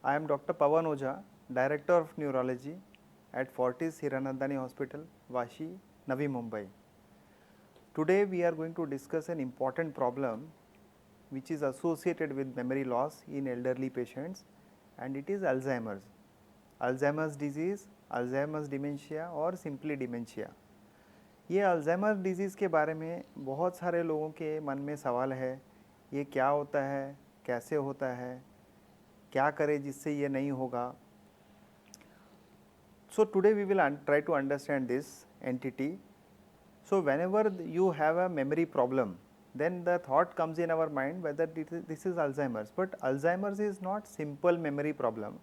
I am Dr. Pawan Oja, Director of Neurology at Fortis Hiranandani Hospital, Vashi, Navi Mumbai. Today we are going to discuss an important problem which is associated with memory loss in elderly patients, and it is Alzheimer's. Alzheimer's disease, Alzheimer's dementia और simply dementia. ये Alzheimer disease के बारे में बहुत सारे लोगों के मन में सवाल है, ये क्या होता है, कैसे होता है, क्या करें जिससे ये नहीं होगा. So today we will try to understand this entity. So whenever you have a memory problem, then the thought comes in our mind whether this is Alzheimer's. But Alzheimer's is not simple memory problem.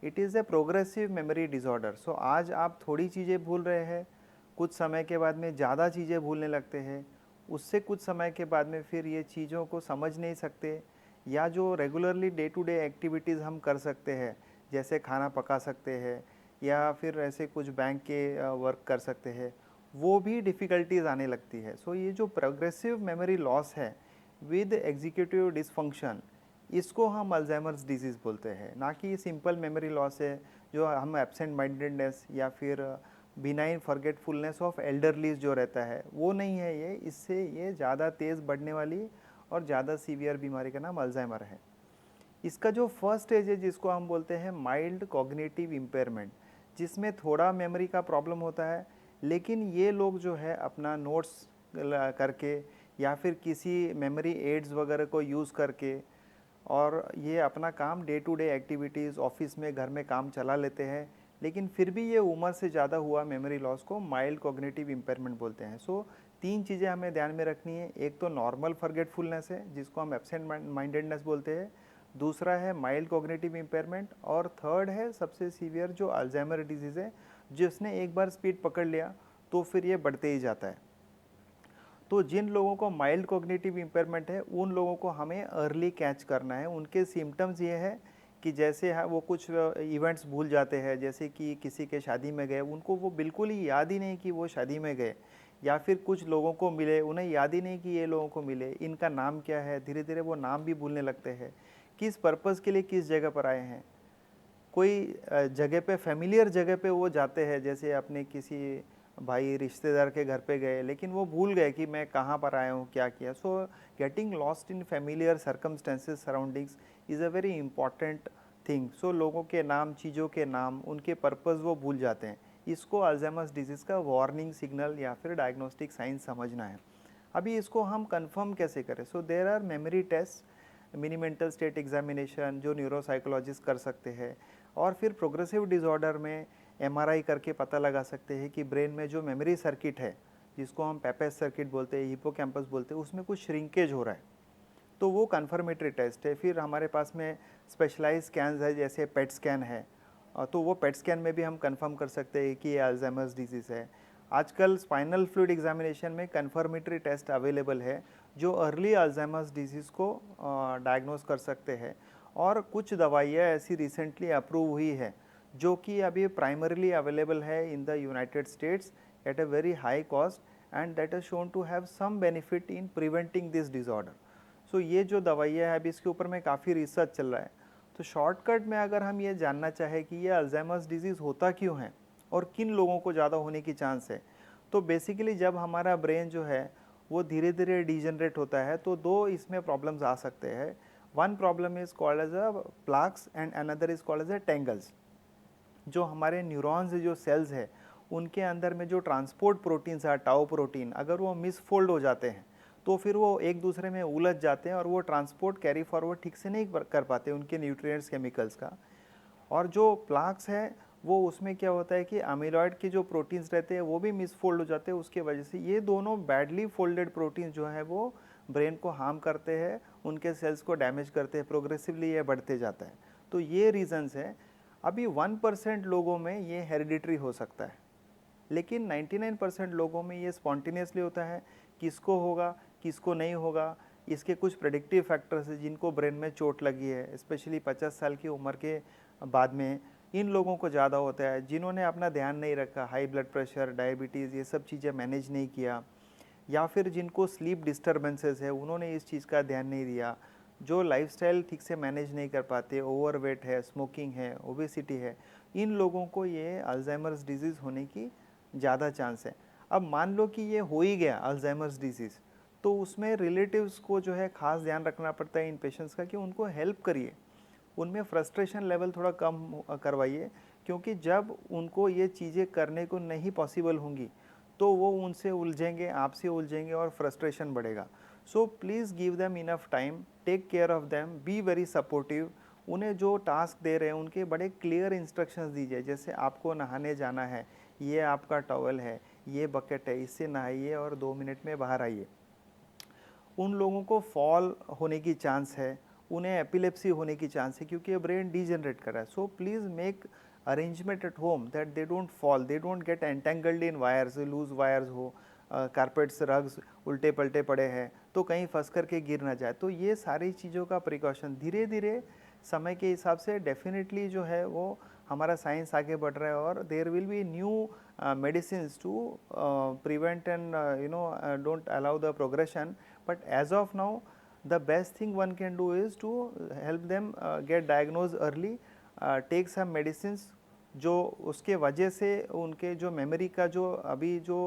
It is a progressive memory disorder. So आज आप थोड़ी चीज़ें भूल रहे हैं, कुछ समय के बाद में ज़्यादा चीज़ें भूलने लगते हैं, उससे कुछ समय के बाद में फिर ये चीज़ों को समझ नहीं सकते, या जो regularly day to day activities हम कर सकते हैं, जैसे खाना पका सकते हैं या फिर ऐसे कुछ बैंक के वर्क कर सकते हैं, वो भी डिफ़िकल्टीज़ आने लगती है. सो ये जो प्रोग्रेसिव मेमोरी लॉस है विद एग्जीक्यूटिव डिसफंक्शन, इसको हम अल्जाइमर्स डिजीज़ बोलते हैं, ना कि सिंपल मेमोरी लॉस है जो हम एब्सेंट माइंडेडनेस या फिर बिनाइन फॉरगेटफुलनेस ऑफ एल्डरलीज जो रहता है वो नहीं है. ये इससे ये ज़्यादा तेज़ बढ़ने वाली और ज़्यादा सीवियर बीमारी का नाम अल्जाइमर है. इसका जो फर्स्ट स्टेज है जिसको हम बोलते हैं माइल्ड कॉग्निटिव इम्पेयरमेंट, जिसमें थोड़ा मेमोरी का प्रॉब्लम होता है, लेकिन ये लोग जो है अपना नोट्स करके या फिर किसी मेमोरी एड्स वगैरह को यूज़ करके और ये अपना काम day to day activities office में घर में काम चला लेते हैं, लेकिन फिर भी ये उम्र से ज़्यादा हुआ मेमोरी लॉस को माइल्ड कॉग्निटिव इम्पेयरमेंट बोलते हैं. सो तीन चीज़ें हमें ध्यान में रखनी है. एक तो नॉर्मल फॉरगेटफुलनेस है जिसको हम एब्सेंट माइंडेडनेस बोलते हैं, दूसरा है माइल्ड कॉग्निटिव इम्पेयरमेंट, और थर्ड है सबसे सीवियर जो अल्जाइमर डिजीज़ है, जिसने एक बार स्पीड पकड़ लिया तो फिर ये बढ़ते ही जाता है. तो जिन लोगों को माइल्ड कॉग्निटिव इम्पेयरमेंट है उन लोगों को हमें अर्ली कैच करना है. उनके सिम्टम्स ये है कि जैसे वो कुछ इवेंट्स भूल जाते हैं, जैसे कि किसी के शादी में गए, उनको वो बिल्कुल ही याद ही नहीं कि वो शादी में गए, या फिर कुछ लोगों को मिले, उन्हें याद ही नहीं कि ये लोगों को मिले, इनका नाम क्या है, धीरे धीरे वो नाम भी भूलने लगते हैं, किस पर्पज़ के लिए किस जगह पर आए हैं. कोई जगह पे फैमिलियर जगह पे वो जाते हैं, जैसे अपने किसी भाई रिश्तेदार के घर पे गए, लेकिन वो भूल गए कि मैं कहाँ पर आया हूँ, क्या किया. So getting lost in familiar circumstances surroundings is a very important thing. So लोगों के नाम, चीज़ों के नाम, उनके पर्पज़ वो भूल जाते हैं. इसको अल्जाइमर्स डिजीज़ का वार्निंग सिग्नल या फिर डायग्नोस्टिक साइंस समझना है. अभी इसको हम कंफर्म कैसे करें. So there are memory test, mini mental state examination जो न्यूरोसाइकोलॉजिस्ट कर सकते हैं, और फिर प्रोग्रेसिव डिसऑर्डर में एमआरआई करके पता लगा सकते हैं कि ब्रेन में जो मेमोरी सर्किट है, जिसको हम पेपेस सर्किट बोलते हैं, हिपोकैम्पस बोलते हैं, उसमें कुछ श्रिंकेज हो रहा है, तो वो कन्फर्मेटरी टेस्ट है. फिर हमारे पास में स्पेशलाइज स्कैन्स है, जैसे पेट स्कैन है, तो वो पेट स्कैन में भी हम कंफर्म कर सकते हैं कि ये अल्जाइमर्स डिजीज़ है. आजकल स्पाइनल फ्लूइड एग्जामिनेशन में कन्फर्मेटरी टेस्ट अवेलेबल है जो अर्ली अल्जाइमर्स डिजीज़ को डायग्नोस कर सकते हैं. और कुछ दवाइयाँ ऐसी रिसेंटली अप्रूव हुई है जो कि अभी प्राइमरीली अवेलेबल है in the United States at a very high cost, and that is shown to have some benefit in preventing this disorder. So ये जो दवाइयाँ है अभी इसके ऊपर में काफ़ी रिसर्च चल रहा है. तो शॉर्टकट में अगर हम ये जानना चाहें कि ये अल्जाइमर्स डिजीज़ होता क्यों है और किन लोगों को ज़्यादा होने की चांस है, तो बेसिकली जब हमारा ब्रेन जो है वो धीरे धीरे डिजनरेट होता है तो दो इसमें प्रॉब्लम्स आ सकते हैं. One problem is called as a plaques and another is called as a tangles. जो हमारे न्यूरॉन्स जो सेल्स है उनके अंदर में जो ट्रांसपोर्ट प्रोटीन्स है, टाउ प्रोटीन, अगर वो मिसफोल्ड हो जाते हैं तो फिर वो एक दूसरे में उलझ जाते हैं और वो ट्रांसपोर्ट कैरी फॉरवर्ड ठीक से नहीं कर पाते उनके न्यूट्रिएंट्स, केमिकल्स का. और जो प्लाक्स है वो उसमें क्या होता है कि अमीलॉइड के जो प्रोटीन्स रहते हैं वो भी मिसफोल्ड हो जाते हैं. उसके वजह से ये दोनों बैडली फोल्डेड प्रोटीन्स जो है वो ब्रेन को हार्म करते हैं, उनके सेल्स को डैमेज करते हैं, प्रोग्रेसिवली ये बढ़ते जाता है. तो ये रीजंस है. अभी 1% लोगों में ये हेरिडिटरी हो सकता है, लेकिन 99% लोगों में ये स्पॉन्टेनियसली होता है. किसको होगा, किसको नहीं होगा, इसके कुछ प्रेडिक्टिव फैक्टर्स हैं. जिनको ब्रेन में चोट लगी है, स्पेशली 50 साल की उम्र के बाद में, इन लोगों को ज़्यादा होता है. जिन्होंने अपना ध्यान नहीं रखा, हाई ब्लड प्रेशर, डायबिटीज़, ये सब चीज़ें मैनेज नहीं किया, या फिर जिनको स्लीप डिस्टर्बेंसेस है, उन्होंने इस चीज़ का ध्यान नहीं दिया, जो लाइफस्टाइल ठीक से मैनेज नहीं कर पाते, ओवरवेट है, स्मोकिंग है, ओबेसिटी है, इन लोगों को ये अल्जाइमर्स डिजीज़ होने की ज़्यादा चांस है। अब मान लो कि ये हो ही गया अल्जाइमर्स डिजीज़, तो उसमें रिलेटिव्स को जो है खास ध्यान रखना पड़ता है इन पेशेंट्स का कि उनको हेल्प करिए, उनमें फ्रस्ट्रेशन लेवल थोड़ा कम करवाइए, क्योंकि जब उनको ये चीज़ें करने को नहीं पॉसिबल होंगी तो वो उनसे उलझेंगे, आपसे उलझेंगे और फ्रस्ट्रेशन बढ़ेगा। So please give them enough time, take care of them, be very supportive. उन्हें जो टास्क दे रहे हैं उनके बड़े क्लियर इंस्ट्रक्शंस दीजिए, जैसे आपको नहाने जाना है, ये आपका टॉवल है, ये बकेट है, इससे नहाइए और 2 मिनट में बाहर आइए। उन लोगों को फॉल होने की चांस है, उन्हें एपिलेप्सी होने की चांस है, क्योंकि ब्रेन डिजेनरेट कर रहा है। So please make arrangement at home that they don't fall, they don't get entangled in wires, loose wires हो, कारपेट्स, रग्स उल्टे पलटे पड़े हैं तो कहीं फंस करके गिर ना जाए। तो ये सारी चीज़ों का प्रिकॉशन धीरे धीरे समय के हिसाब से डेफिनेटली जो है वो हमारा साइंस आगे बढ़ रहा है, और there will be new medicines to prevent and don't allow the progression. But as of now, the best thing one can do is to help them get diagnosed early, take some medicines जो उसके वजह से उनके जो memory का जो अभी जो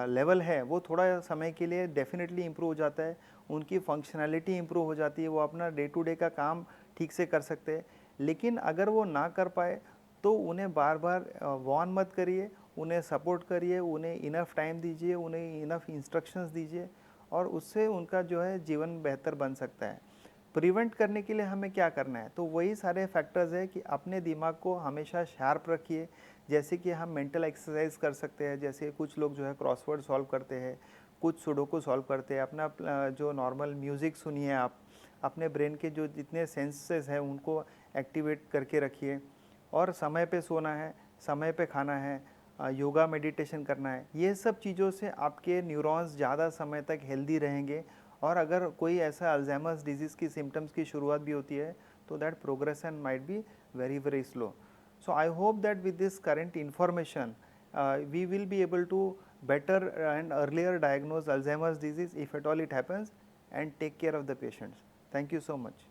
लेवल है वो थोड़ा समय के लिए डेफिनेटली इम्प्रूव हो जाता है, उनकी फंक्शनैलिटी इम्प्रूव हो जाती है, वो अपना डे टू डे का काम ठीक से कर सकते हैं। लेकिन अगर वो ना कर पाए तो उन्हें बार बार वार्न मत करिए, उन्हें सपोर्ट करिए, उन्हें इनफ टाइम दीजिए, उन्हें इनफ इंस्ट्रक्शंस दीजिए, और उससे उनका जो है जीवन बेहतर बन सकता है। प्रिवेंट करने के लिए हमें क्या करना है, तो वही सारे फैक्टर्स है कि अपने दिमाग को हमेशा शार्प रखिए। जैसे कि हम मेंटल एक्सरसाइज कर सकते हैं, जैसे कुछ लोग जो है क्रॉसवर्ड सॉल्व करते हैं, कुछ सुडोकू सॉल्व करते हैं। अपना जो नॉर्मल म्यूज़िक सुनिए, आप अपने ब्रेन के जो जितने सेंसेस हैं उनको एक्टिवेट करके रखिए, और समय पे सोना है, समय पे खाना है, योगा मेडिटेशन करना है। ये सब चीज़ों से आपके न्यूरॉन्स ज़्यादा समय तक हेल्दी रहेंगे, और अगर कोई ऐसा अल्जाइमर्स डिजीज़ की सिम्टम्स की शुरुआत भी होती है तो that progression might be very very slow. So I hope that with this current information, we will be able to better and earlier diagnose Alzheimer's disease if at all it happens, and take care of the patients. Thank you so much.